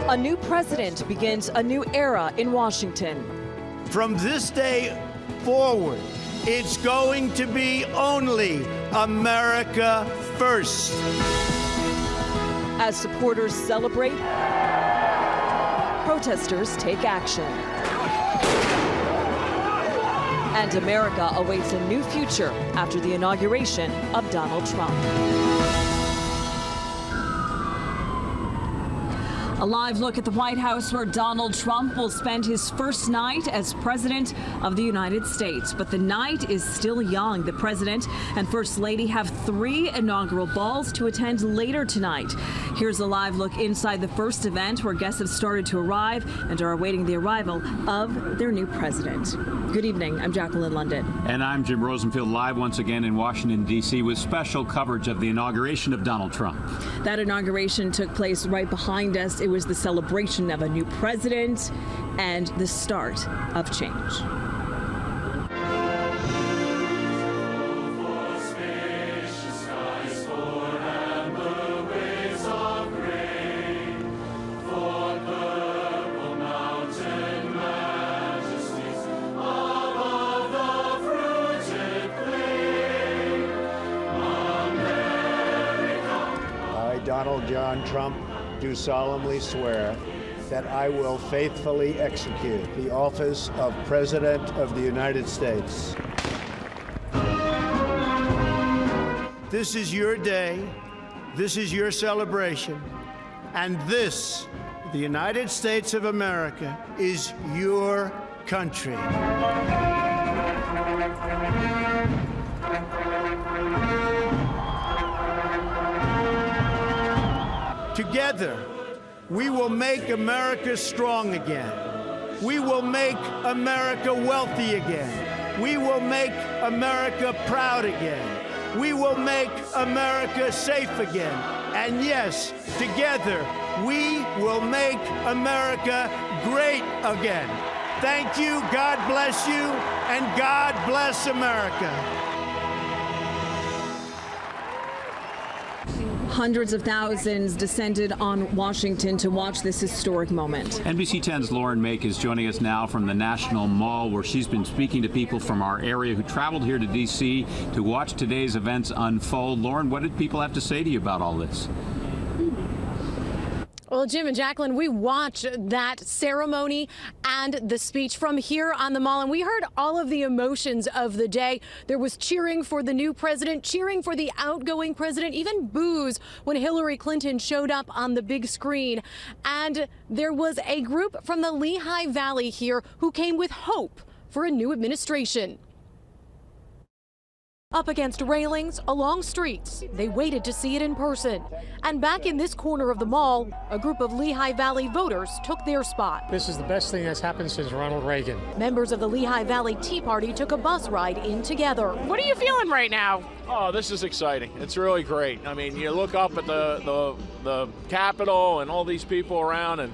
A new president begins a new era in Washington. From this day forward, it's going to be only America first. As supporters celebrate, protesters take action. And America awaits a new future after the inauguration of Donald Trump. A live look at the White House, where Donald Trump will spend his first night as president of the United States. But the night is still young. The president and first lady have 3 inaugural balls to attend later tonight. Here's a live look inside the first event, where guests have started to arrive and are awaiting the arrival of their new president. Good evening. I'm Jacqueline London. And I'm Jim Rosenfield, live once again in Washington, D.C. with special coverage of the inauguration of Donald Trump. That inauguration took place right behind us. It was the celebration of a new president and the start of change. Donald John Trump, do solemnly swear that I will faithfully execute the office of President of the United States. This is your day, this is your celebration, and this, the United States of America, is your country. Together, we will make America strong again. We will make America wealthy again. We will make America proud again. We will make America safe again. And yes, together, we will make America great again. Thank you, God bless you, and God bless America. Hundreds of thousands descended on Washington to watch this historic moment. NBC 10's Lauren Make is joining us now from the National Mall, where she's been speaking to people from our area who traveled here to D.C. to watch today's events unfold. Lauren, what did people have to say to you about all this? Well, Jim and Jacqueline, we watched that ceremony and the speech from here on the Mall, and we heard all of the emotions of the day. There was cheering for the new president, cheering for the outgoing president, even boos when Hillary Clinton showed up on the big screen. And there was a group from the Lehigh Valley here who came with hope for a new administration. Up against railings, along streets, they waited to see it in person. And back in this corner of the mall, a group of Lehigh Valley voters took their spot. This is the best thing that's happened since Ronald Reagan. Members of the Lehigh Valley Tea Party took a bus ride in together. What are you feeling right now? Oh, this is exciting. It's really great. I mean, you look up at the Capitol and all these people around, and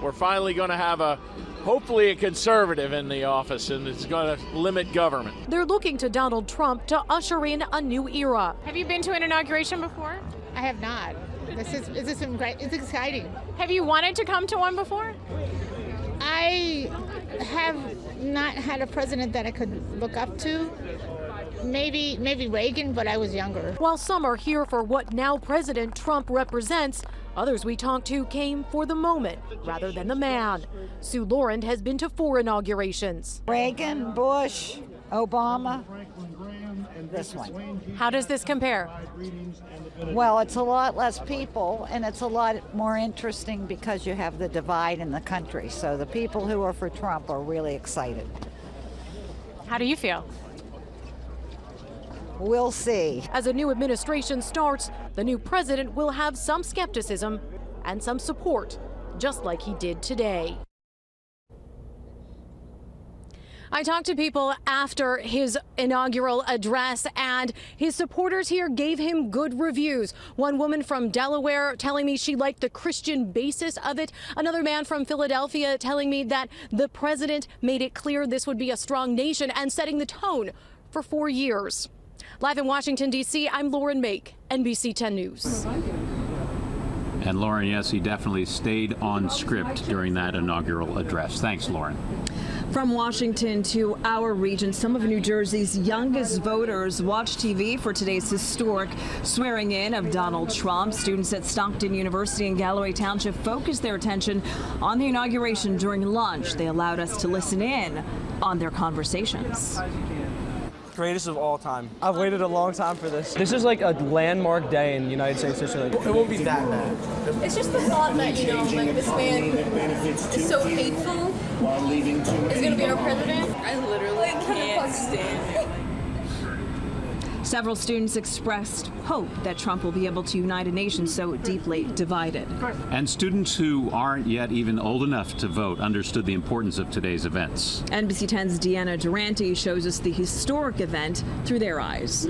we're finally going to have hopefully a conservative in the office, and it's going to limit government. They're looking to Donald Trump to usher in a new era. Have you been to an inauguration before? I have not. This is great. It's exciting. Have you wanted to come to one before? I have not had a president that I could look up to. Maybe Reagan, but I was younger. While some are here for what now President Trump represents, others we talked to came for the moment rather than the man. Sue Laurent has been to 4 inaugurations. Reagan, Bush, Obama, this one. How does this compare? Well, it's a lot less people, and it's a lot more interesting because you have the divide in the country. So the people who are for Trump are really excited. How do you feel? We'll see. As a new administration starts, the new president will have some skepticism and some support, just like he did today. I talked to people after his inaugural address, and his supporters here gave him good reviews. One woman from Delaware telling me she liked the Christian basis of it. Another man from Philadelphia telling me that the president made it clear this would be a strong nation and setting the tone for 4 years. Live in Washington, D.C., I'm Lauren Make, NBC 10 News. And Lauren, yes, he definitely stayed on script during that inaugural address. Thanks, Lauren. From Washington to our region, some of New Jersey's youngest voters watch TV for today's historic swearing in of Donald Trump. Students at Stockton University in Galloway Township focused their attention on the inauguration during lunch. They allowed us to listen in on their conversations. Greatest of all time. I've waited a long time for this. This is like a landmark day in United States history. It won't be that bad. It's just the thought that, like this man is so hateful, is going to be our president. I literally can't stand it. Several students expressed hope that Trump will be able to unite a nation so deeply divided. And students who aren't yet even old enough to vote understood the importance of today's events. NBC 10's Deanna Durante shows us the historic event through their eyes.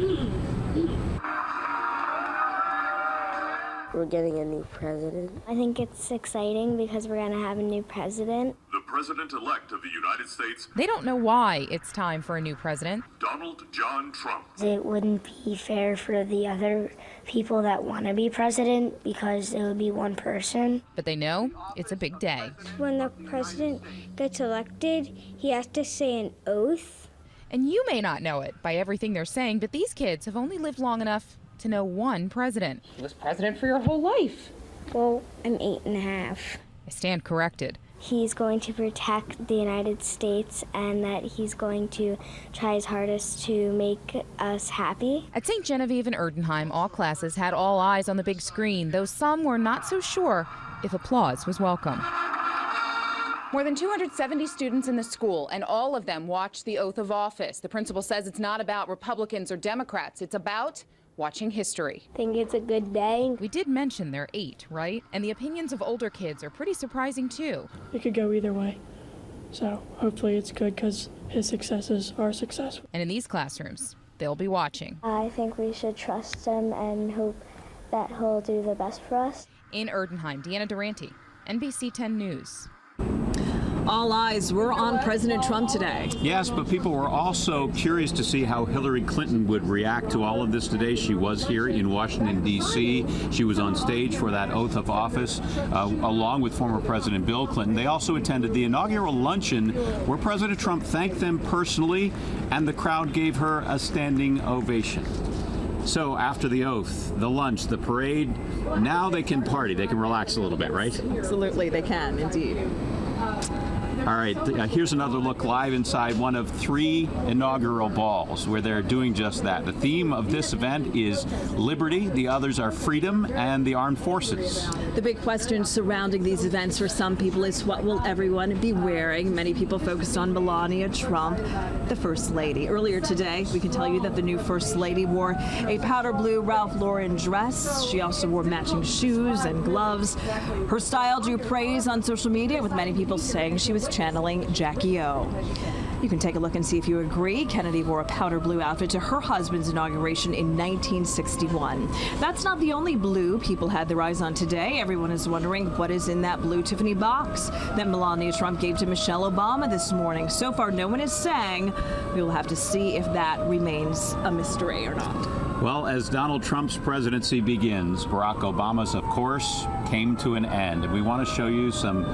We're getting a new president. I think it's exciting because we're going to have a new president. The president-elect of the United States. They don't know why it's time for a new president. Donald John Trump. It wouldn't be fair for the other people that want to be president because it would be one person. But they know it's a big day. When the president gets elected, he has to say an oath. And you may not know it by everything they're saying, but these kids have only lived long enough to know one president. He was president for your whole life. Well, I'm 8.5. I stand corrected. He's going to protect the United States and that he's going to try his hardest to make us happy. At St. Genevieve in Erdenheim, all classes had all eyes on the big screen, though some were not so sure if applause was welcome. More than 270 students in the school, and all of them watched the oath of office. The principal says it's not about Republicans or Democrats. It's about watching history. Think it's a good day. We did mention they're 8, right? And the opinions of older kids are pretty surprising, too. It could go either way. So hopefully it's good because his successes are successful. And in these classrooms, they'll be watching. I think we should trust him and hope that he'll do the best for us. In Erdenheim, Deanna Durante, NBC 10 News. All eyes were on President Trump today. Yes, but people were also curious to see how Hillary Clinton would react to all of this today. She was here in Washington, D.C. She was on stage for that oath of office, along with former President Bill Clinton. They also attended the inaugural luncheon where President Trump thanked them personally, and the crowd gave her a standing ovation. So after the oath, the lunch, the parade, now they can party. They can relax a little bit, right? Absolutely, they can, indeed. All right, here's another look live inside one of 3 inaugural balls where they're doing just that. The theme of this event is liberty, the others are freedom and the armed forces. The big question surrounding these events for some people is what will everyone be wearing? Many people focused on Melania Trump, the First Lady. Earlier today, we can tell you that the new First Lady wore a powder blue Ralph Lauren dress. She also wore matching shoes and gloves. Her style drew praise on social media, with many people saying she was channeling Jackie O. You can take a look and see if you agree. Kennedy wore a powder blue outfit to her husband's inauguration in 1961. That's not the only blue people had their eyes on today. Everyone is wondering what is in that blue Tiffany box that Melania Trump gave to Michelle Obama this morning. So far, no one is saying. We will have to see if that remains a mystery or not. Well, as Donald Trump's presidency begins, Barack Obama's, of course, came to an end. And we want to show you some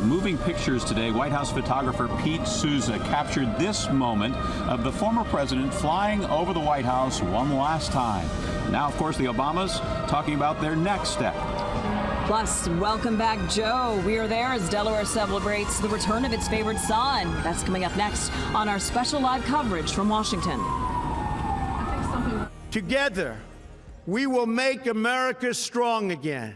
moving pictures today. White House photographer Pete Souza captured this moment of the former president flying over the White House one last time. Now, of course, the Obamas talking about their next step. Plus, welcome back, Joe. We are there as Delaware celebrates the return of its favorite son. That's coming up next on our special live coverage from Washington. Together, we will make America strong again.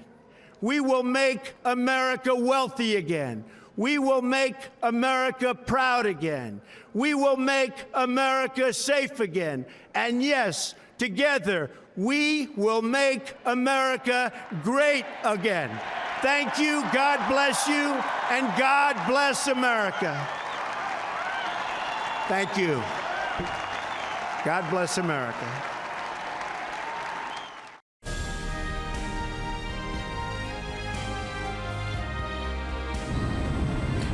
We will make America wealthy again. We will make America proud again. We will make America safe again. And yes, together, we will make America great again. Thank you, God bless you, and God bless America. Thank you. God bless America.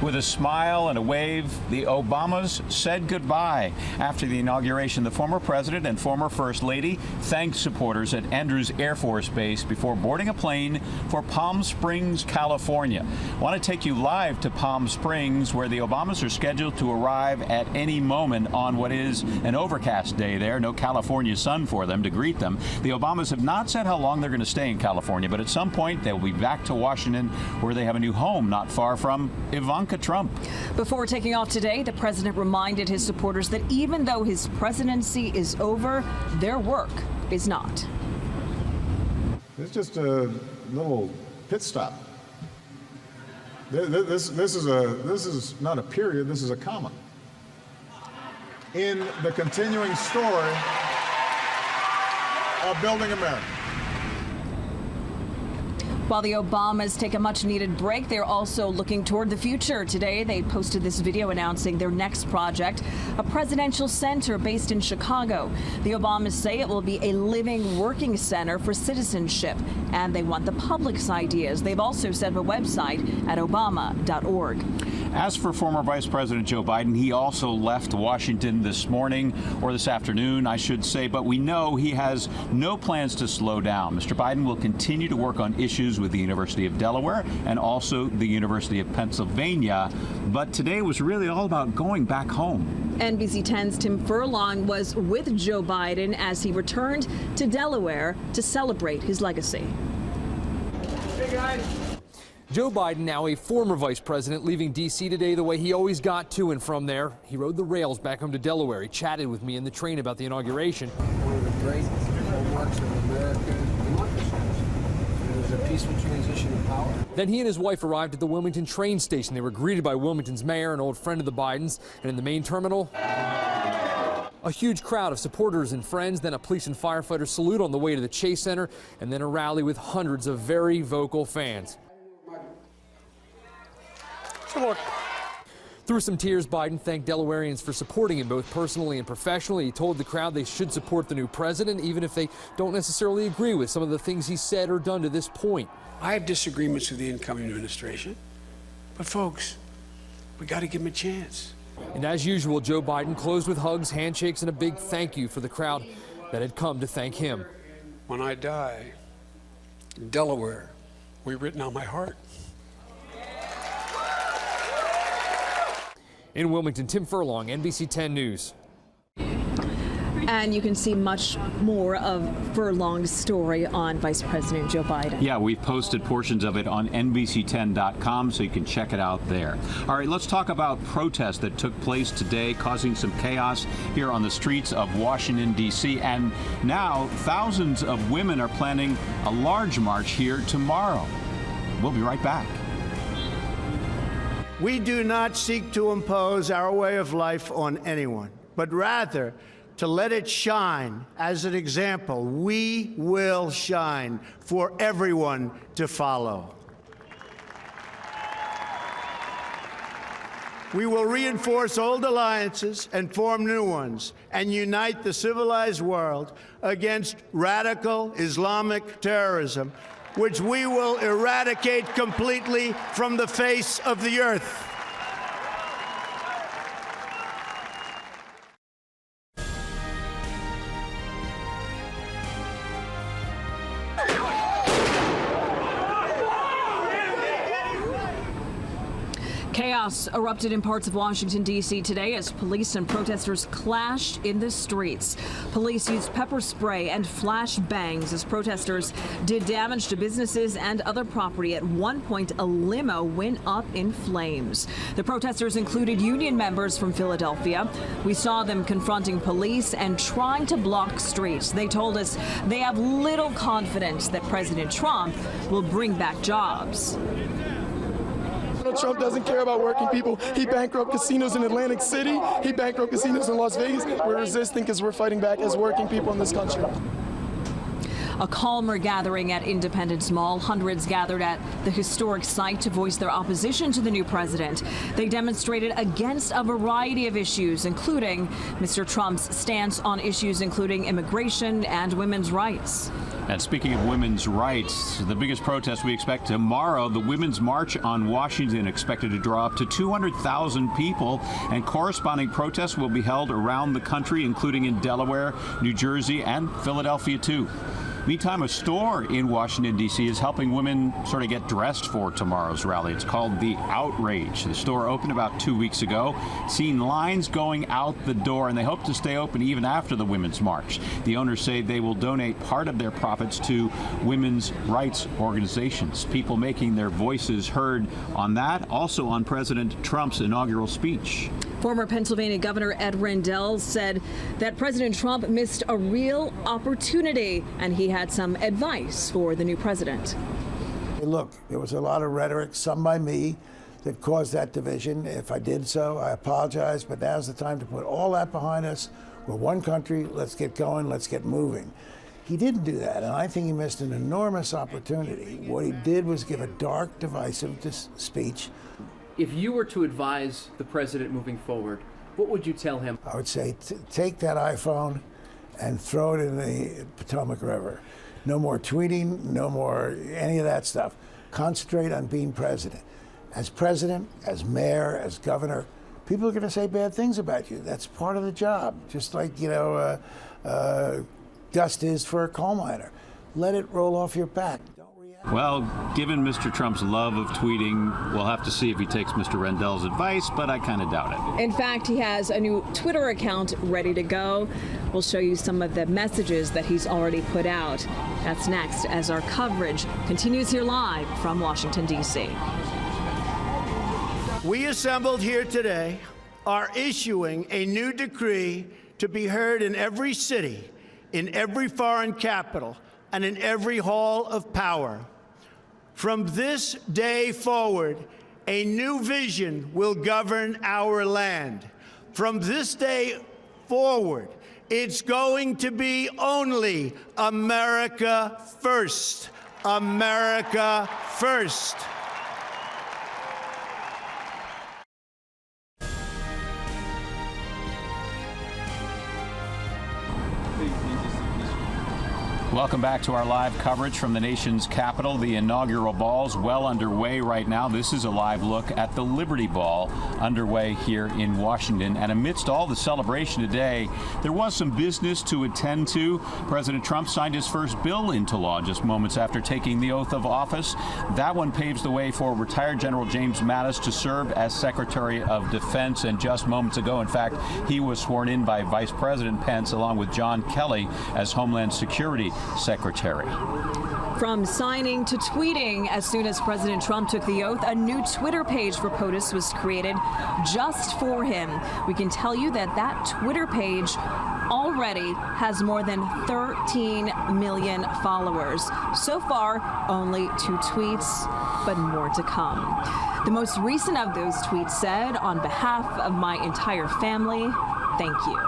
With a smile and a wave, the Obamas said goodbye. After the inauguration, the former president and former First Lady thanked supporters at Andrews Air Force Base before boarding a plane for Palm Springs, California. I want to take you live to Palm Springs, where the Obamas are scheduled to arrive at any moment on what is an overcast day there. No California sun for them to greet them. The Obamas have not said how long they're going to stay in California, but at some point they will be back to Washington, where they have a new home not far from Ivanka Trump. Before taking off today, the president reminded his supporters that even though his presidency is over, their work is not. It's just a little pit stop. This is not a period, this is a comma in the continuing story of building America. While the Obamas take a much-needed break, they're also looking toward the future. Today, they posted this video announcing their next project, a presidential center based in Chicago. The Obamas say it will be a living, working center for citizenship, and they want the public's ideas. They've also set up a website at obama.org. As for former Vice President Joe Biden, he also left Washington this morning, or this afternoon, I should say, but we know he has no plans to slow down. Mr. Biden will continue to work on issues with the University of Delaware and also the University of Pennsylvania, but today was really all about going back home. NBC 10's Tim Furlong was with Joe Biden as he returned to Delaware to celebrate his legacy. Hey guys. Joe Biden, now a former vice president, leaving D.C. today the way he always got to and from there. He rode the rails back home to Delaware. He chatted with me in the train about the inauguration. One of the great hallmarks of American democracy. It was a peaceful transition of power. Then he and his wife arrived at the Wilmington train station. They were greeted by Wilmington's mayor, an old friend of the Bidens, and in the main terminal, a huge crowd of supporters and friends, then a police and firefighter salute on the way to the Chase Center, and then a rally with hundreds of very vocal fans. Through some tears, Biden thanked Delawareans for supporting him both personally and professionally. He told the crowd they should support the new president, even if they don't necessarily agree with some of the things he said or done to this point. I have disagreements with the incoming administration, but folks, we got to give him a chance. And as usual, Joe Biden closed with hugs, handshakes, and a big thank you for the crowd that had come to thank him. When I die, Delaware will be written on my heart. In Wilmington, Tim Furlong, NBC 10 News. And you can see much more of Furlong's story on Vice President Joe Biden. Yeah, we've posted portions of it on NBC10.com, so you can check it out there. All right, let's talk about protests that took place today, causing some chaos here on the streets of Washington, D.C. And now thousands of women are planning a large march here tomorrow. We'll be right back. We do not seek to impose our way of life on anyone, but rather to let it shine as an example. We will shine for everyone to follow. We will reinforce old alliances and form new ones and unite the civilized world against radical Islamic terrorism, which we will eradicate completely from the face of the earth. Chaos erupted in parts of Washington, D.C. today as police and protesters clashed in the streets. Police used pepper spray and flashbangs as protesters did damage to businesses and other property. At one point, a limo went up in flames. The protesters included union members from Philadelphia. We saw them confronting police and trying to block streets. They told us they have little confidence that President Trump will bring back jobs. Trump doesn't care about working people. He bankrupted casinos in Atlantic City. He bankrupted casinos in Las Vegas. We're resisting because we're fighting back as working people in this country. A calmer gathering at Independence Mall. Hundreds gathered at the historic site to voice their opposition to the new president. They demonstrated against a variety of issues, including Mr. Trump's stance on issues including immigration and women's rights. And speaking of women's rights, the biggest protest we expect tomorrow, the Women's March on Washington, expected to draw up to 200,000 people, and corresponding protests will be held around the country, including in Delaware, New Jersey, and Philadelphia, too. Meantime, a store in Washington, D.C. is helping women sort of get dressed for tomorrow's rally. It's called The Outrage. The store opened about 2 weeks ago, seen lines going out the door, and they hope to stay open even after the Women's March. The owners say they will donate part of their profits to women's rights organizations, people making their voices heard on that, also on President Trump's inaugural speech. Former Pennsylvania Governor Ed Rendell said that President Trump missed a real opportunity, and he had some advice for the new president. Hey, look, there was a lot of rhetoric, some by me, that caused that division. If I did so, I apologize, but now's the time to put all that behind us. We're one country, let's get going, let's get moving. He didn't do that, and I think he missed an enormous opportunity. What he did was give a dark, divisive speech. If you were to advise the president moving forward, what would you tell him? I would say take that iPhone and throw it in the Potomac River. No more tweeting, no more any of that stuff. Concentrate on being president. As president, as mayor, as governor, people are going to say bad things about you. That's part of the job, just like, dust is for a coal miner. Let it roll off your back. Well, given Mr. Trump's love of tweeting, we'll have to see if he takes Mr. Rendell's advice, but I kind of doubt it. In fact, he has a new Twitter account ready to go. We'll show you some of the messages that he's already put out. That's next as our coverage continues here live from Washington, D.C. We assembled here today are issuing a new decree to be heard in every city, in every foreign capital, and in every hall of power. From this day forward, a new vision will govern our land. From this day forward, it's going to be only America first. America first. Welcome back to our live coverage from the nation's capital. The inaugural ball's well underway right now. This is a live look at the Liberty Ball underway here in Washington. And amidst all the celebration today, there was some business to attend to. President Trump signed his first bill into law just moments after taking the oath of office. That one paves the way for retired General James Mattis to serve as Secretary of Defense. And just moments ago, in fact, he was sworn in by Vice President Pence along with John Kelly as Homeland Security Secretary. From signing to tweeting, as soon as President Trump took the oath, a new Twitter page for POTUS was created just for him. We can tell you that that Twitter page already has more than 13 million followers. So far, only 2 tweets, but more to come. The most recent of those tweets said, "On behalf of my entire family, thank you."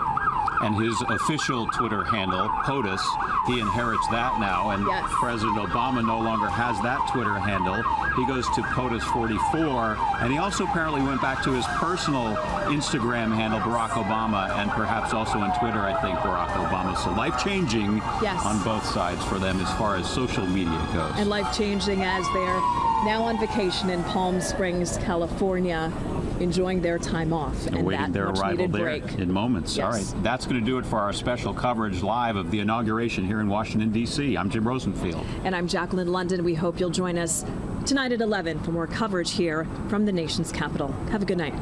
And his official Twitter handle, POTUS, he inherits that now, and yes. President Obama no longer has that Twitter handle. He goes to POTUS44, and he also apparently went back to his personal Instagram handle, Barack Obama, and perhaps also on Twitter, I think, Barack Obama. So life-changing on both sides for them as far as social media goes. And life-changing as they're now on vacation in Palm Springs, California, enjoying their time off and awaiting their arrival there break. in moments. Yes. All right, that's going to do it for our special coverage live of the inauguration here in Washington, D.C. I'm Jim Rosenfield. And I'm Jacqueline London. We hope you'll join us tonight at 11 for more coverage here from the nation's capital. Have a good night.